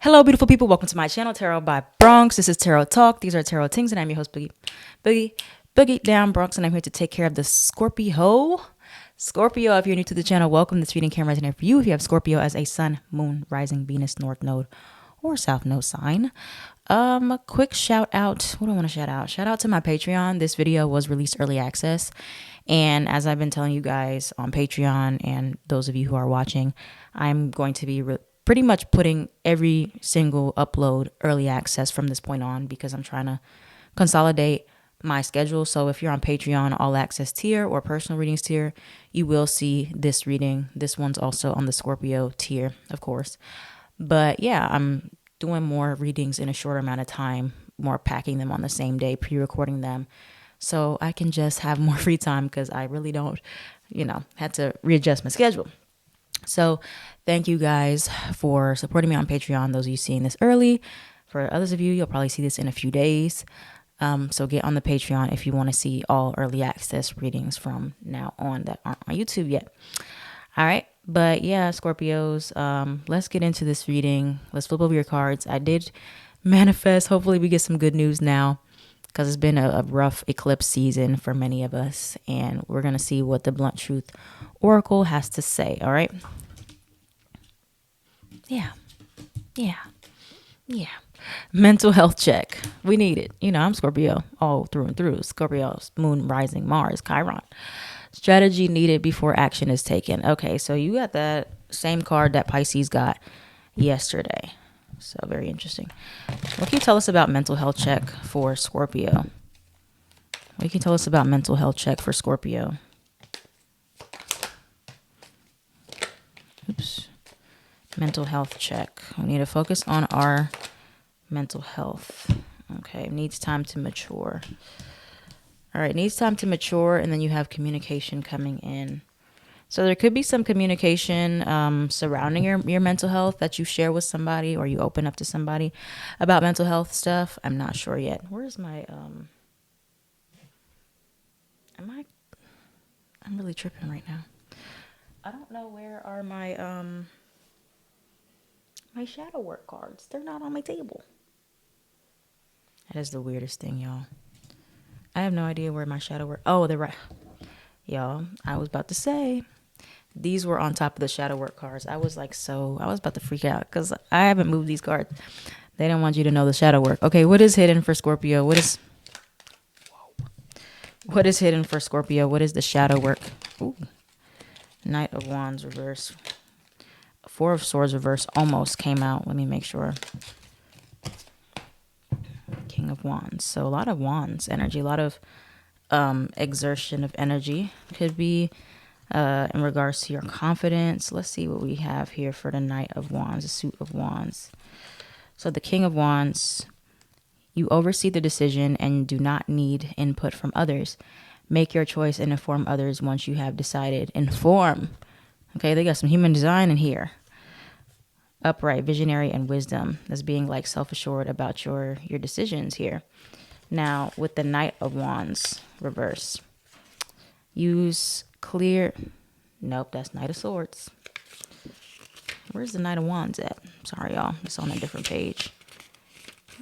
Hello, beautiful people. Welcome to my channel, Tarot by Bronx. This is Tarot Talk. These are Tarot Tings, and I'm your host, Boogie down Bronx, and I'm here to take care of the Scorpio. Scorpio, if you're new to the channel, welcome. This reading can resonate for you if you have Scorpio as a sun, moon, rising, Venus, north node, or south node sign. A quick shout out. What do I want to shout out? Shout out to my Patreon. This video was released early access. And as I've been telling you guys on Patreon and those of you who are watching, I'm going to be pretty much putting every single upload early access from this point on because I'm trying to consolidate my schedule. So if you're on Patreon all access tier or personal readings tier, you will see this reading. This one's also on the Scorpio tier, of course. But yeah, I'm doing more readings in a shorter amount of time, more packing them on the same day, pre-recording them, so I can just have more free time because I really don't, had to readjust my schedule. So thank you guys for supporting me on Patreon. Those of you seeing this early. For others of you, you'll probably see this in a few days. So get on the Patreon if you want to see all early access readings from now on that aren't on YouTube yet. All right. But yeah, Scorpios, let's get into this reading. Let's flip over your cards. I did manifest. Hopefully we get some good news now because it's been a rough eclipse season for many of us. And we're going to see what the Blunt Truth Oracle has to say. All right. Yeah. Mental health check. We need it. I'm Scorpio all through and through. Scorpio's moon, rising, Mars, Chiron. Strategy needed before action is taken. Okay, so you got that same card that Pisces got yesterday. So very interesting. What can you tell us about mental health check for Scorpio? What can you tell us about mental health check for Scorpio? Oops. Mental health check. We need to focus on our mental health. Okay, needs time to mature. All right, needs time to mature, and then you have communication coming in. So there could be some communication surrounding your mental health that you share with somebody or you open up to somebody about mental health stuff. I'm not sure yet. Where's my, I'm really tripping right now. I don't know where are my, my shadow work cards. They're not on my table. That is the weirdest thing, y'all. I have no idea where my shadow work. Oh, they're right. Y'all, I was about to say these were on top of the shadow work cards. I was about to freak out because I haven't moved these cards. They don't want you to know the shadow work. Okay, what is hidden for Scorpio? What is hidden for Scorpio? What is the shadow work? Ooh. Knight of Wands reverse. Four of Swords reverse almost came out. Let me make sure. King of Wands. So a lot of Wands energy, a lot of exertion of energy. Could be in regards to your confidence. Let's see what we have here for the Knight of Wands, the Suit of Wands. So the King of Wands, you oversee the decision and do not need input from others. Make your choice and inform others once you have decided. Inform. Okay, they got some human design in here. Upright, visionary, and wisdom as being like self-assured about your decisions here. Now with the Knight of Wands reverse, use clear. Nope, that's Knight of Swords. Where's the Knight of Wands at? Sorry, y'all. It's on a different page.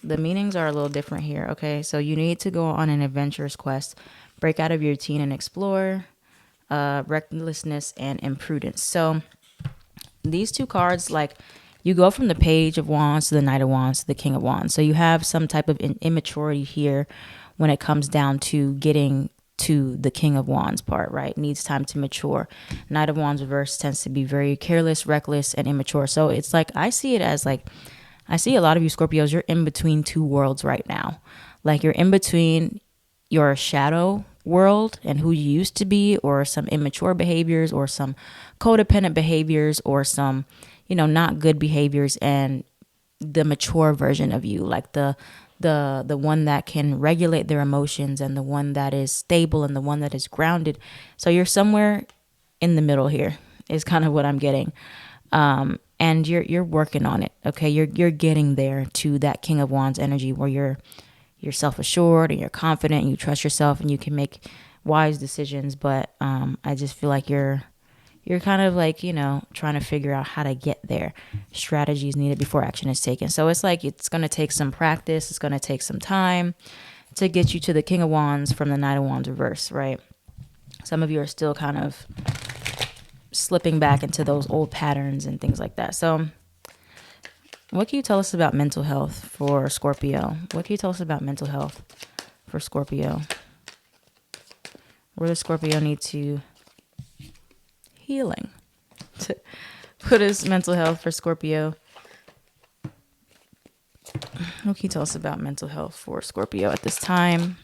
The meanings are a little different here. Okay, so you need to go on an adventurous quest, break out of your routine and explore. Recklessness and imprudence. So these two cards, like, you go from the Page of Wands to the Knight of Wands to the King of Wands. So you have some type of immaturity here when it comes down to getting to the King of Wands part, right? Needs time to mature. Knight of Wands reverse tends to be very careless, reckless, and immature. So it's like, I see it as like, I see a lot of you Scorpios, you're in between two worlds right now. Like you're in between your shadow world and who you used to be, or some immature behaviors, or some codependent behaviors, or some, not good behaviors, and the mature version of you, like the one that can regulate their emotions, and the one that is stable, and the one that is grounded. So you're somewhere in the middle here is kind of what I'm getting. And you're working on it. Okay. You're getting there to that King of Wands energy where you're self-assured and you're confident and you trust yourself and you can make wise decisions. But I just feel like you're you're kind of like, trying to figure out how to get there. Strategies needed before action is taken. So it's like it's going to take some practice. It's going to take some time to get you to the King of Wands from the Knight of Wands reverse, right? Some of you are still kind of slipping back into those old patterns and things like that. So what can you tell us about mental health for Scorpio? What can you tell us about mental health for Scorpio? Where does Scorpio need to healing? What is mental health for Scorpio? What can you tell us about mental health for Scorpio at this time?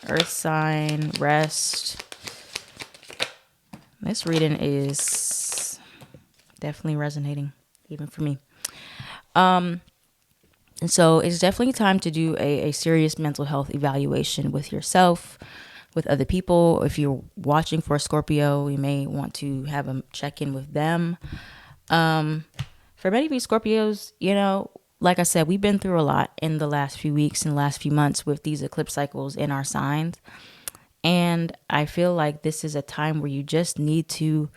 Earth sign, rest. This reading is definitely resonating, even for me. And so it's definitely time to do a serious mental health evaluation with yourself, with other people. If you're watching for Scorpio, you may want to have a check-in with them. For many of you Scorpios, like I said, we've been through a lot in the last few weeks and last few months with these eclipse cycles in our signs. And I feel like this is a time where you just need to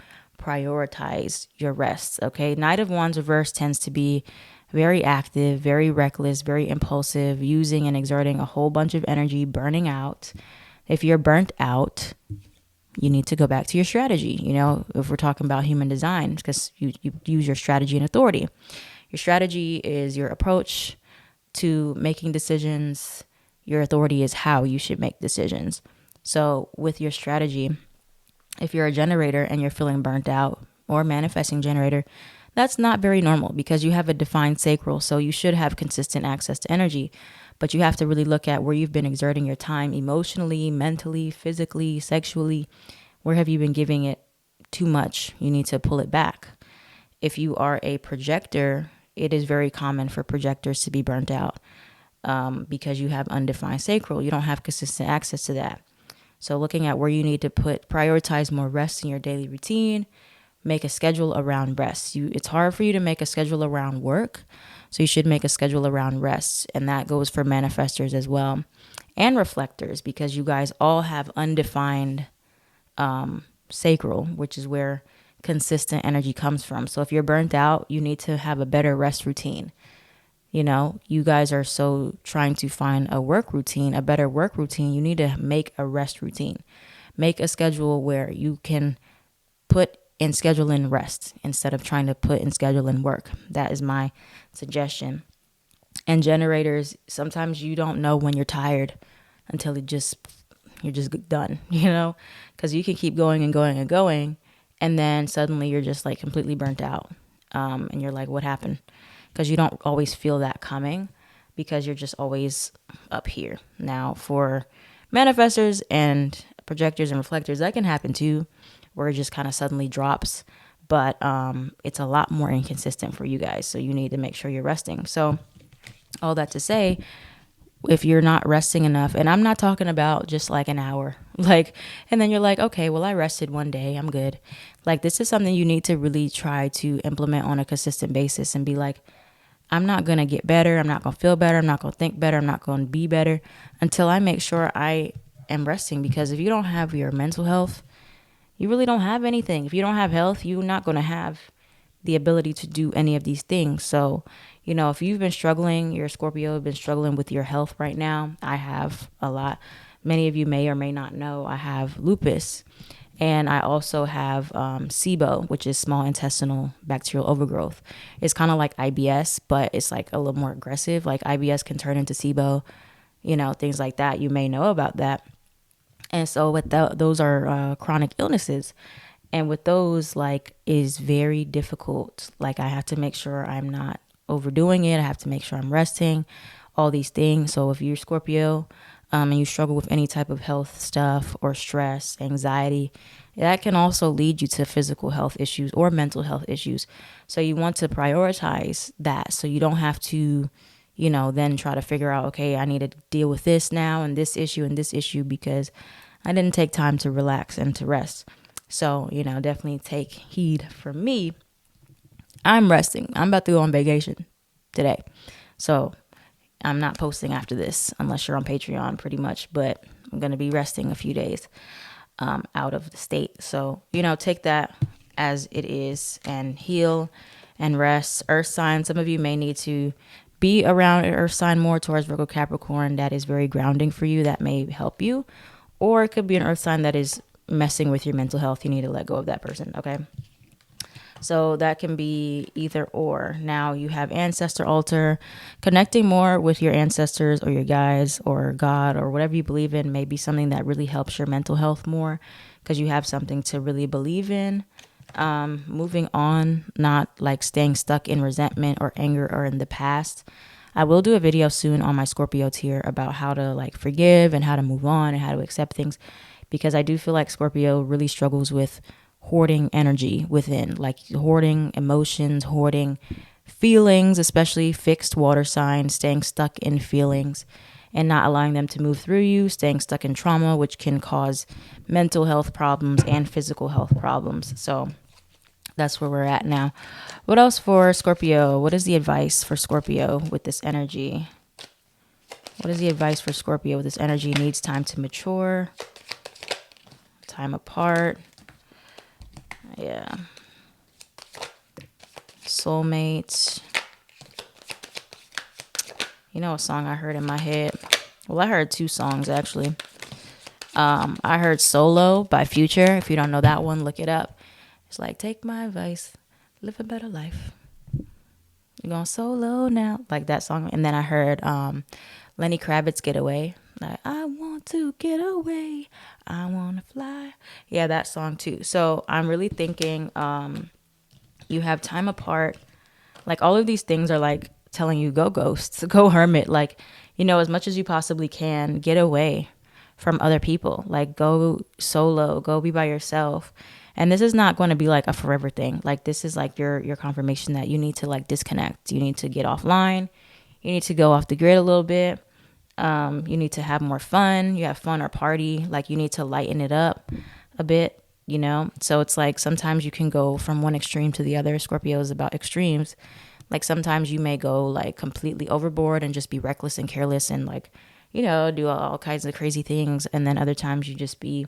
prioritize your rest, okay? Knight of Wands reverse tends to be very active, very reckless, very impulsive, using and exerting a whole bunch of energy, burning out. If you're burnt out, you need to go back to your strategy, if we're talking about human design, because you use your strategy and authority. Your strategy is your approach to making decisions. Your authority is how you should make decisions. So with your strategy, if you're a generator and you're feeling burnt out, or manifesting generator, that's not very normal because you have a defined sacral. So you should have consistent access to energy, but you have to really look at where you've been exerting your time emotionally, mentally, physically, sexually. Where have you been giving it too much? You need to pull it back. If you are a projector, it is very common for projectors to be burnt out because you have undefined sacral. You don't have consistent access to that. So looking at where you need to prioritize more rest in your daily routine, make a schedule around rest. It's hard for you to make a schedule around work, so you should make a schedule around rest. And that goes for manifestors as well and reflectors, because you guys all have undefined sacral, which is where consistent energy comes from. So if you're burnt out, you need to have a better rest routine. You guys are so trying to find a work routine, a better work routine. You need to make a rest routine. Make a schedule where you can put and schedule in rest instead of trying to put and schedule in work. That is my suggestion. And generators, sometimes you don't know when you're tired until you're just done, because you can keep going and going and going. And then suddenly you're just like completely burnt out. And you're like, what happened? Because you don't always feel that coming because you're just always up here. Now for manifestors and projectors and reflectors, that can happen too, where it just kind of suddenly drops. But it's a lot more inconsistent for you guys. So you need to make sure you're resting. So all that to say, if you're not resting enough, and I'm not talking about just like an hour, and then you're like, okay, well, I rested one day, I'm good. This is something you need to really try to implement on a consistent basis and be like, I'm not going to get better. I'm not going to feel better. I'm not going to think better. I'm not going to be better until I make sure I am resting. Because if you don't have your mental health, you really don't have anything. If you don't have health, you're not going to have the ability to do any of these things. So, if you've been struggling, you're a Scorpio, have been struggling with your health right now. I have a lot. Many of you may or may not know I have lupus. And I also have SIBO, which is small intestinal bacterial overgrowth. It's kind of like IBS, but it's like a little more aggressive. Like IBS can turn into SIBO, things like that. You may know about that. And so with those are chronic illnesses. And with those, is very difficult. I have to make sure I'm not overdoing it. I have to make sure I'm resting, all these things. So if you're Scorpio, and you struggle with any type of health stuff or stress, anxiety, that can also lead you to physical health issues or mental health issues. So you want to prioritize that so you don't have to, then try to figure out, okay, I need to deal with this now and this issue because I didn't take time to relax and to rest. So, definitely take heed from me. I'm resting. I'm about to go on vacation today. So I'm not posting after this unless you're on Patreon pretty much, but I'm going to be resting a few days. out of the state. So, take that as it is and heal and rest. Earth sign, some of you may need to be around an earth sign more, towards Virgo, Capricorn. That is very grounding for you. That may help you. Or it could be an earth sign that is messing with your mental health. You need to let go of that person, okay? So that can be either or. Now you have ancestor altar. Connecting more with your ancestors or your guides or God or whatever you believe in may be something that really helps your mental health more, because you have something to really believe in. Moving on, not like staying stuck in resentment or anger or in the past. I will do a video soon on my Scorpio tier about how to like forgive and how to move on and how to accept things, because I do feel like Scorpio really struggles with hoarding energy within, like hoarding emotions, hoarding feelings, especially fixed water signs, staying stuck in feelings and not allowing them to move through you, staying stuck in trauma, which can cause mental health problems and physical health problems. So that's where we're at now. What else for Scorpio? What is the advice for Scorpio with this energy? What is the advice for Scorpio with this energy? Needs time to mature, time apart. Yeah. Soulmates. You know a song I heard in my head? Well, I heard two songs actually. I heard Solo by Future. If you don't know that one, look it up. It's like, take my advice, live a better life. You're going solo now. Like that song. And then I heard Lenny Kravitz, Get Away. Like, I want to get away. I want to fly. Yeah, that song too. So I'm really thinking you have time apart. Like all of these things are like telling you, go ghosts, go hermit. Like, as much as you possibly can, get away from other people. Like go solo, go be by yourself. And this is not going to be like a forever thing. Like this is like your confirmation that you need to like disconnect. You need to get offline. You need to go off the grid a little bit. You need to have more fun. You have fun or party. Like you need to lighten it up a bit, So it's like sometimes you can go from one extreme to the other. Scorpio is about extremes. Like sometimes you may go like completely overboard and just be reckless and careless and like, do all kinds of crazy things. And then other times you just be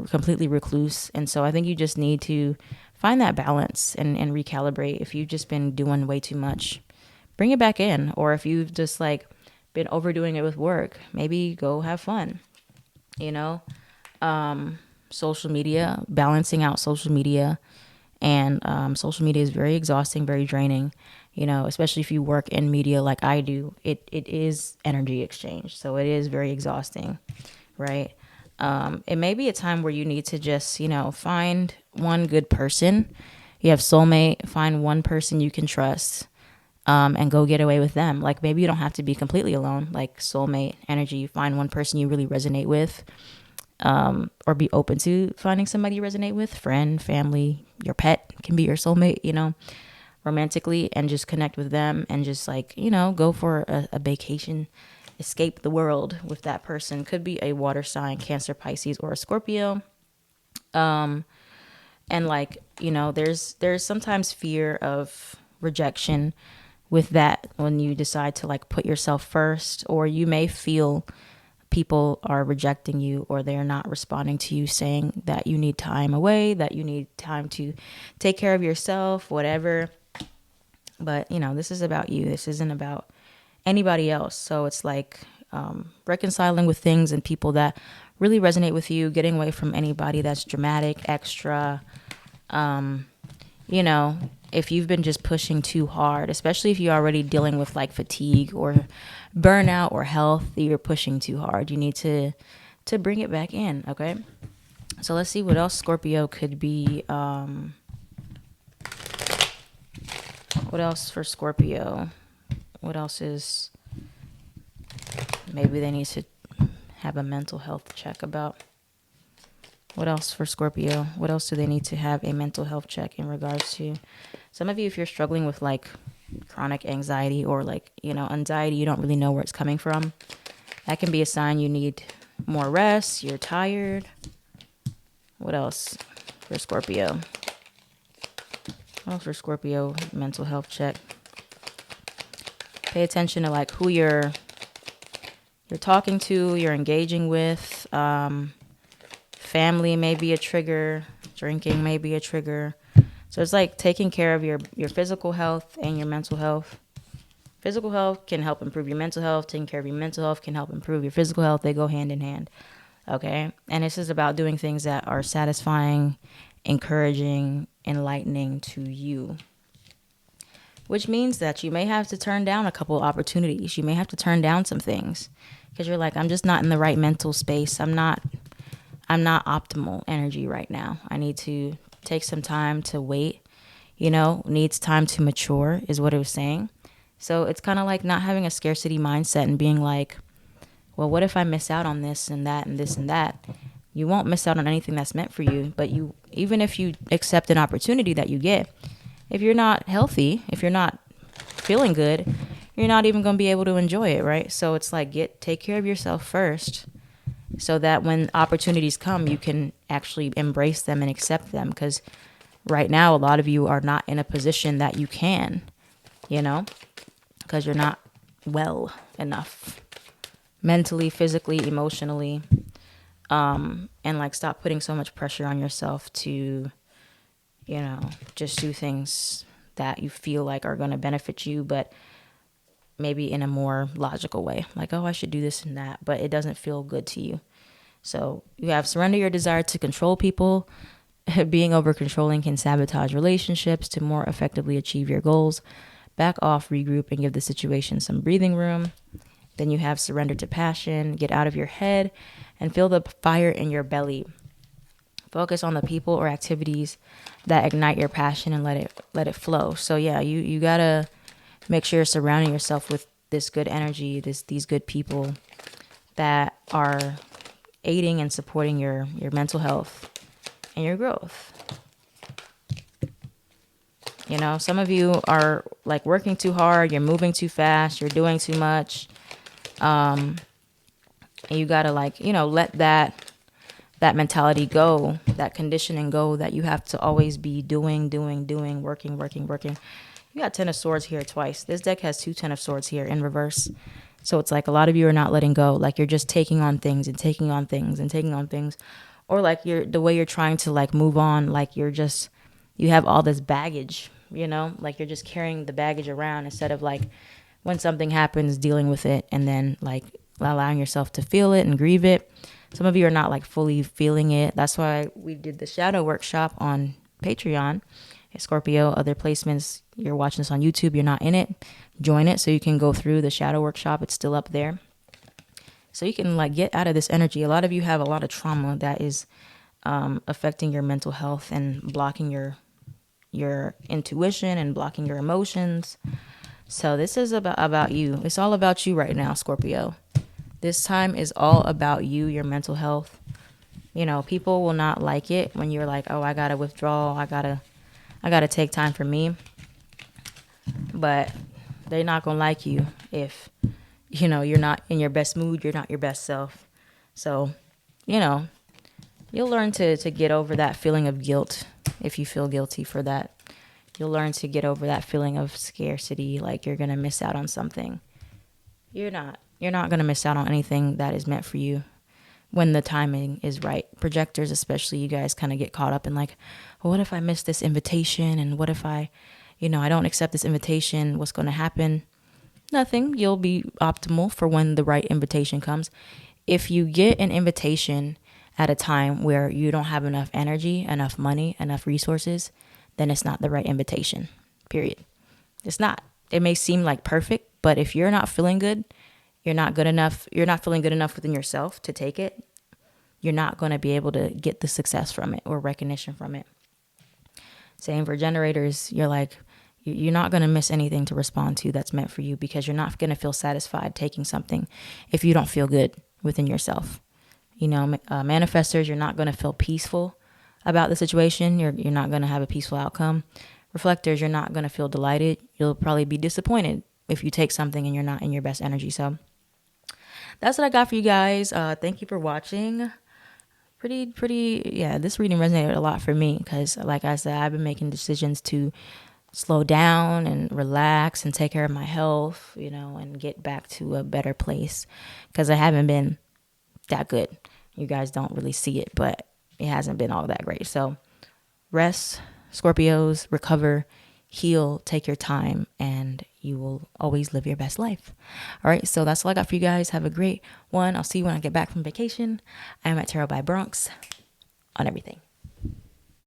completely recluse. And so I think you just need to find that balance and recalibrate. If you've just been doing way too much, bring it back in. Or if you've just like been overdoing it with work, maybe go have fun. Social media, balancing out social media. And social media is very exhausting, very draining, especially if you work in media like I do. It is energy exchange. So it is very exhausting, right? It may be a time where you need to just, find one good person. You have soulmate, find one person you can trust, and go get away with them. Like maybe you don't have to be completely alone, like soulmate energy. Find one person you really resonate with, or be open to finding somebody you resonate with, friend, family, your pet can be your soulmate, romantically, and just connect with them and just like, go for a vacation, escape the world with that person. Could be a water sign, Cancer, Pisces, or a Scorpio. And like, there's sometimes fear of rejection with that when you decide to like put yourself first, or you may feel people are rejecting you or they're not responding to you, saying that you need time away, that you need time to take care of yourself, whatever. But, this is about you. This isn't about anybody else. So it's like reconciling with things and people that really resonate with you, getting away from anybody that's dramatic, extra. If you've been just pushing too hard, especially if you're already dealing with like fatigue or burnout or health, you're pushing too hard. You need to bring it back in, okay? So let's see what else Scorpio could be. What else for Scorpio? What else is maybe they need to have a mental health check about? What else for Scorpio? What else do they need to have a mental health check in regards to? Some of you, if you're struggling with like chronic anxiety or like, anxiety, you don't really know where it's coming from. That can be a sign you need more rest. You're tired. What else for Scorpio? What else for Scorpio? Mental health check. Pay attention to like who you're talking to, you're engaging with. family may be a trigger. Drinking may be a trigger. So it's like taking care of your physical health and your mental health. Physical health can help improve your mental health. Taking care of your mental health can help improve your physical health. They go hand in hand. Okay? And this is about doing things that are satisfying, encouraging, enlightening to you. Which means that you may have to turn down a couple of opportunities. You may have to turn down some things because you're like, I'm just not in the right mental space. I'm not optimal energy right now. I need to take some time to wait, needs time to mature is what it was saying. So it's kind of like not having a scarcity mindset and being like, well, what if I miss out on this and that and this and that? You won't miss out on anything that's meant for you. But even if you accept an opportunity that you get, if you're not healthy, if you're not feeling good, you're not even going to be able to enjoy it, right? So it's like take care of yourself first so that when opportunities come, you can actually embrace them and accept them. Because right now, a lot of you are not in a position that you can, because you're not well enough mentally, physically, emotionally. And like stop putting so much pressure on yourself to just do things that you feel like are going to benefit you, but maybe in a more logical way. Like, oh, I should do this and that, but it doesn't feel good to you. So you have surrender your desire to control people. Being over controlling can sabotage relationships. To more effectively achieve your goals, back off, regroup, and give the situation some breathing room. Then you have surrender to passion. Get out of your head and feel the fire in your belly. Focus on the people or activities that ignite your passion and let it flow. So yeah, you gotta make sure you're surrounding yourself with this good energy, these good people that are aiding and supporting your mental health and your growth. Some of you are like working too hard, you're moving too fast, you're doing too much. And you gotta let that mentality go, that conditioning go, that you have to always be doing, working. You got 10 of Swords here twice. This deck has 2 10 of Swords here in reverse. So it's like a lot of you are not letting go. Like you're just taking on things and taking on things and taking on things. Or like the way you're trying to like move on, like you have all this baggage, like you're just carrying the baggage around instead of like when something happens, dealing with it and then like allowing yourself to feel it and grieve it. Some of you are not like fully feeling it. That's why we did the shadow workshop on Patreon. Scorpio, other placements, you're watching this on YouTube, you're not in it, join it so you can go through the shadow workshop. It's still up there. So you can like get out of this energy. A lot of you have a lot of trauma that is affecting your mental health and blocking your intuition and blocking your emotions. So this is about you. It's all about you right now, Scorpio. This time is all about you, your mental health. People will not like it when you're like, oh, I gotta withdraw. I gotta take time for me. But they're not gonna like you if, you're not in your best mood. You're not your best self. So, you'll learn to get over that feeling of guilt if you feel guilty for that. You'll learn to get over that feeling of scarcity, like you're gonna miss out on something. You're not. You're not going to miss out on anything that is meant for you when the timing is right. Projectors, especially, you guys kind of get caught up in like, well, what if I miss this invitation? And what if I don't accept this invitation? What's going to happen? Nothing. You'll be optimal for when the right invitation comes. If you get an invitation at a time where you don't have enough energy, enough money, enough resources, then it's not the right invitation, period. It's not. It may seem like perfect, but if you're not feeling good, you're not good enough, you're not feeling good enough within yourself to take it, you're not going to be able to get the success from it or recognition from it. Same for generators. You're like, you're not going to miss anything to respond to that's meant for you because you're not going to feel satisfied taking something if you don't feel good within yourself. Manifestors, you're not going to feel peaceful about the situation. You're not going to have a peaceful outcome. Reflectors, you're not going to feel delighted. You'll probably be disappointed if you take something and you're not in your best energy. So that's what I got for you guys. Thank you for watching. This reading resonated a lot for me because, like I said, I've been making decisions to slow down and relax and take care of my health, and get back to a better place because I haven't been that good. You guys don't really see it, but it hasn't been all that great. So rest, Scorpios, recover, heal, take your time, and you will always live your best life. All right, so that's all I got for you guys. Have a great one. I'll see you when I get back from vacation. I am at Tarot by Bronx on everything.